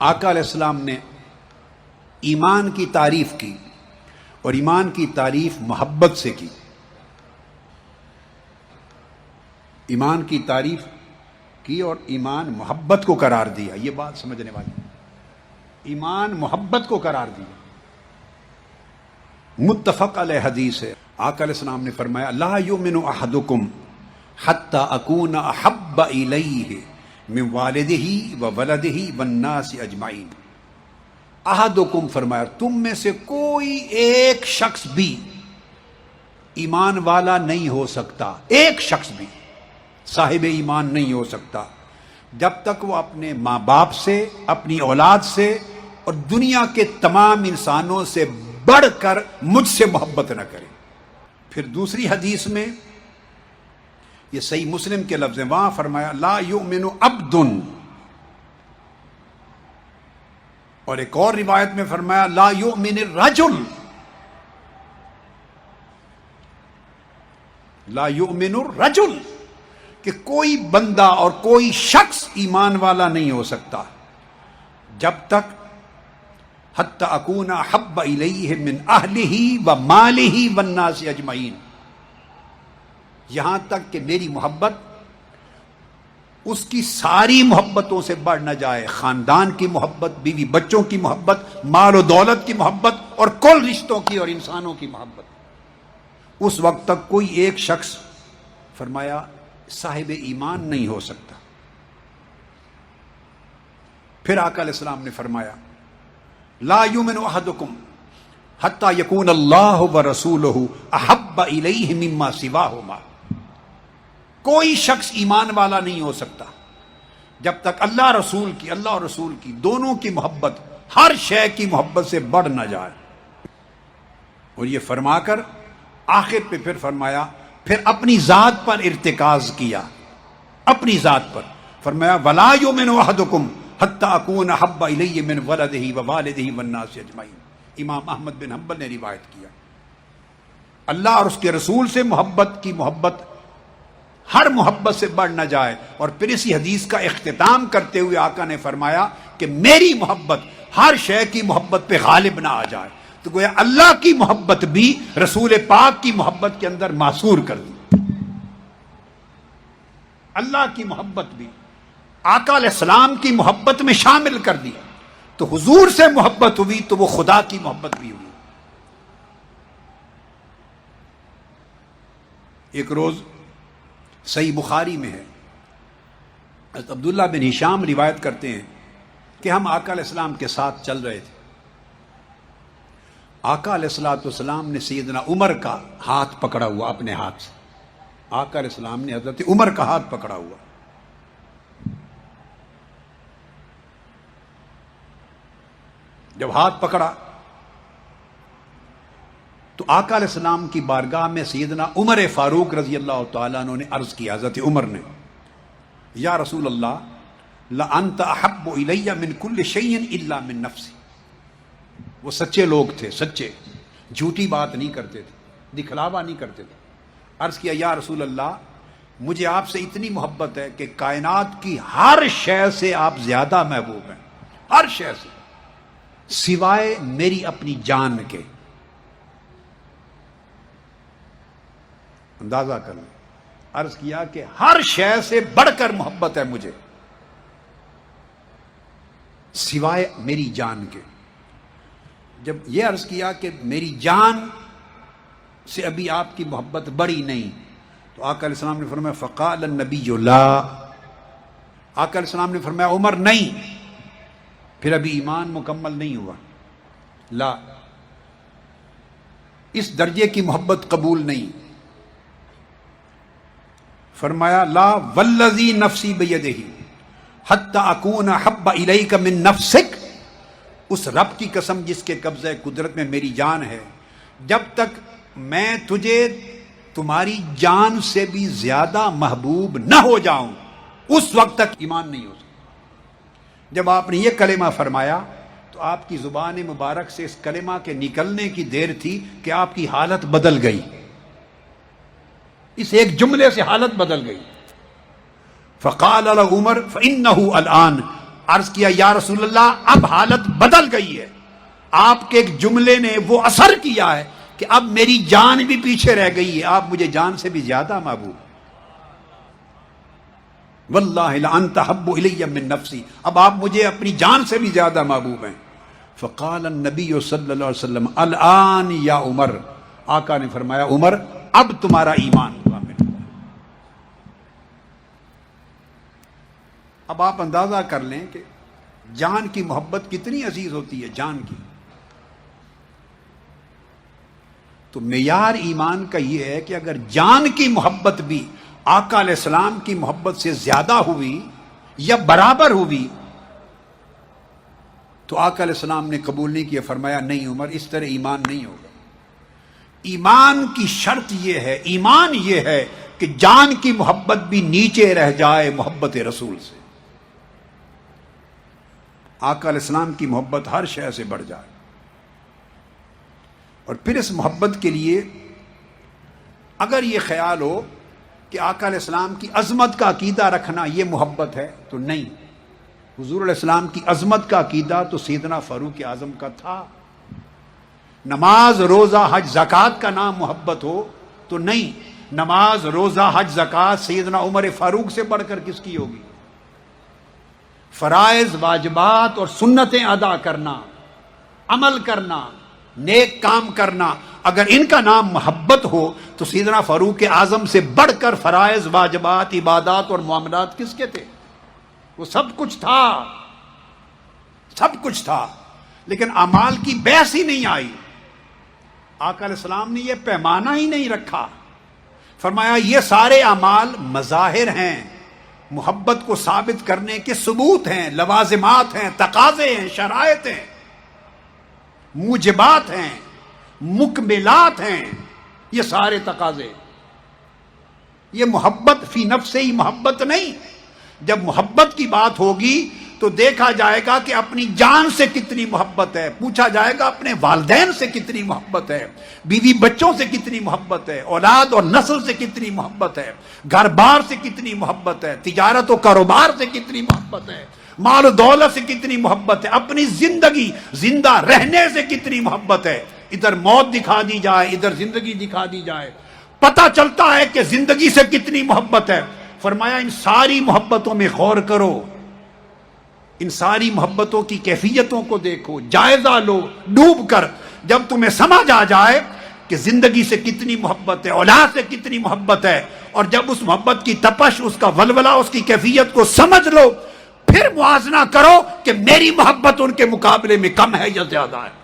آقا علیہ السلام نے ایمان کی تعریف کی اور ایمان کی تعریف محبت سے کی. ایمان کی تعریف کی اور ایمان محبت کو قرار دیا. یہ بات سمجھنے والی. ایمان محبت کو قرار دیا. متفق علیہ حدیث ہے. آقا علیہ السلام نے فرمایا لا یؤمن احدکم حتی اکون احب الیہ من والدہ وولدہ والناس اجمعین. احدکم فرمایا تم میں سے کوئی ایک شخص بھی ایمان والا نہیں ہو سکتا. ایک شخص بھی صاحب ایمان نہیں ہو سکتا جب تک وہ اپنے ماں باپ سے، اپنی اولاد سے اور دنیا کے تمام انسانوں سے بڑھ کر مجھ سے محبت نہ کرے. پھر دوسری حدیث میں یہ صحیح مسلم کے لفظ ہیں، وہاں فرمایا لا یؤمن عبد، اور ایک اور روایت میں فرمایا لا یؤمن الرجل، لا یؤمن الرجل، کہ کوئی بندہ اور کوئی شخص ایمان والا نہیں ہو سکتا جب تک حتی اکون احب الیہ من اہلہ و مالہ والناس اجمعین، یہاں تک کہ میری محبت اس کی ساری محبتوں سے بڑھ نہ جائے. خاندان کی محبت، بیوی بچوں کی محبت، مال و دولت کی محبت اور کل رشتوں کی اور انسانوں کی محبت. اس وقت تک کوئی ایک شخص فرمایا صاحب ایمان نہیں ہو سکتا. پھر آقا علیہ السلام نے فرمایا لا یؤمن احدکم حتی یکون اللہ ورسولہ احب الیہ مما سواہما. کوئی شخص ایمان والا نہیں ہو سکتا جب تک اللہ اور رسول کی دونوں کی محبت ہر شے کی محبت سے بڑھ نہ جائے. اور یہ فرما کر آخر پہ پھر فرمایا، پھر اپنی ذات پر ارتکاز کیا. اپنی ذات پر فرمایا ولا یؤمن احدکم حتی اکون احب الیہ من ولدہ ووالدہ والناس اجمعین. امام احمد بن حنبل نے روایت کیا. اللہ اور اس کے رسول سے محبت کی محبت ہر محبت سے بڑھ نہ جائے. اور پھر اسی حدیث کا اختتام کرتے ہوئے آقا نے فرمایا کہ میری محبت ہر شے کی محبت پہ غالب نہ آ جائے. تو گویا اللہ کی محبت بھی رسول پاک کی محبت کے اندر معصور کر دی. اللہ کی محبت بھی آقا علیہ السلام کی محبت میں شامل کر دیا. تو حضور سے محبت ہوئی تو وہ خدا کی محبت بھی ہوئی. ایک روز صحیح بخاری میں ہے، حضرت عبداللہ بن ہشام روایت کرتے ہیں کہ ہم آقا علیہ السلام کے ساتھ چل رہے تھے. آقا علیہ السلام نے سیدنا عمر کا ہاتھ پکڑا ہوا اپنے ہاتھ سے. آقا علیہ السلام نے حضرت عمر کا ہاتھ پکڑا ہوا. جب ہاتھ پکڑا تو آقا علیہ السلام کی بارگاہ میں سیدنا عمر فاروق رضی اللہ تعالیٰ عنہ نے عرض کیا، حضرت عمر نے، یا رسول اللہ لأنت احب الی من کل شیء الا من نفسی. وہ سچے لوگ تھے، سچے، جھوٹی بات نہیں کرتے تھے، دکھلاوا نہیں کرتے تھے. عرض کیا یا رسول اللہ مجھے آپ سے اتنی محبت ہے کہ کائنات کی ہر شے سے آپ زیادہ محبوب ہیں، ہر شے سے سوائے میری اپنی جان کے. اندازہ کر لیں. عرض کیا کہ ہر شے سے بڑھ کر محبت ہے مجھے سوائے میری جان کے. جب یہ عرض کیا کہ میری جان سے ابھی آپ کی محبت بڑی نہیں، تو آقا علیہ السلام نے فرمایا فقال النبی لا. آقا علیہ السلام نے فرمایا عمر نہیں، پھر ابھی ایمان مکمل نہیں ہوا. لا، اس درجے کی محبت قبول نہیں. فرمایا لا والذی نفسی بیدہ حتی اکون احب الیک من نفسک. اس رب کی قسم جس کے قبضہ قدرت میں میری جان ہے، جب تک میں تجھے تمہاری جان سے بھی زیادہ محبوب نہ ہو جاؤں اس وقت تک ایمان نہیں ہو سکتا. جب آپ نے یہ کلمہ فرمایا تو آپ کی زبان مبارک سے اس کلمہ کے نکلنے کی دیر تھی کہ آپ کی حالت بدل گئی. اس ایک جملے سے حالت بدل گئی. فقال له عمر فإنه الآن عرض کیا یا رسول اللہ اب حالت بدل گئی ہے، آپ کے ایک جملے نے وہ اثر کیا ہے کہ اب میری جان بھی پیچھے رہ گئی ہے، آپ مجھے جان سے بھی زیادہ محبوب، واللہ لانت احب الی من نفسی، اب آپ مجھے اپنی جان سے بھی زیادہ محبوب ہیں۔ فقال النبی صلی اللہ علیہ وسلم الآن یا عمر، آقا نے فرمایا عمر اب تمہارا ایمان کامل ہوا۔ اب آپ اندازہ کر لیں کہ جان کی محبت کتنی عزیز ہوتی ہے، جان کی۔ تو معیار ایمان کا یہ ہے کہ اگر جان کی محبت بھی آقا علیہ السلام کی محبت سے زیادہ ہوئی یا برابر ہوئی تو آقا علیہ السلام نے قبول نہیں کیا، فرمایا نہیں عمر اس طرح ایمان نہیں ہوگا۔ ایمان کی شرط یہ ہے، ایمان یہ ہے کہ جان کی محبت بھی نیچے رہ جائے محبت رسول سے، آقا علیہ السلام کی محبت ہر شے سے بڑھ جائے۔ اور پھر اس محبت کے لیے اگر یہ خیال ہو کہ آقا علیہ السلام کی عظمت کا عقیدہ رکھنا یہ محبت ہے تو نہیں، حضور علیہ السلام کی عظمت کا عقیدہ تو سیدنا فاروق اعظم کا تھا۔ نماز روزہ حج زکوٰۃ کا نام محبت ہو تو نہیں، نماز روزہ حج زکوٰۃ سیدنا عمر فاروق سے بڑھ کر کس کی ہوگی؟ فرائض واجبات اور سنتیں ادا کرنا، عمل کرنا، نیک کام کرنا، اگر ان کا نام محبت ہو تو سیدنا فاروق اعظم سے بڑھ کر فرائض واجبات عبادات اور معاملات کس کے تھے؟ وہ سب کچھ تھا، سب کچھ تھا، لیکن اعمال کی بحث ہی نہیں آئی۔ آقا علیہ السلام نے یہ پیمانہ ہی نہیں رکھا، فرمایا یہ سارے اعمال مظاہر ہیں، محبت کو ثابت کرنے کے ثبوت ہیں، لوازمات ہیں، تقاضے ہیں، شرائط ہیں، موجبات ہیں، مکملات ہیں، یہ سارے تقاضے۔ یہ محبت فی نفس ہی محبت نہیں، جب محبت کی بات ہوگی تو دیکھا جائے گا کہ اپنی جان سے کتنی محبت ہے، پوچھا جائے گا اپنے والدین سے کتنی محبت ہے، بیوی بچوں سے کتنی محبت ہے، اولاد اور نسل سے کتنی محبت ہے، گھر بار سے کتنی محبت ہے، تجارت و کاروبار سے کتنی محبت ہے، مال و دولت سے کتنی محبت ہے، اپنی زندگی زندہ رہنے سے کتنی محبت ہے۔ ادھر موت دکھا دی جائے، ادھر زندگی دکھا دی جائے، پتہ چلتا ہے کہ زندگی سے کتنی محبت ہے۔ فرمایا ان ساری محبتوں میں غور کرو، ان ساری محبتوں کی کیفیتوں کو دیکھو، جائزہ لو ڈوب کر، جب تمہیں سمجھ آ جائے کہ زندگی سے کتنی محبت ہے، اولاد سے کتنی محبت ہے، اور جب اس محبت کی تپش، اس کا ولولہ، اس کی کیفیت کو سمجھ لو، پھر موازنہ کرو کہ میری محبت ان کے مقابلے میں کم ہے یا زیادہ ہے۔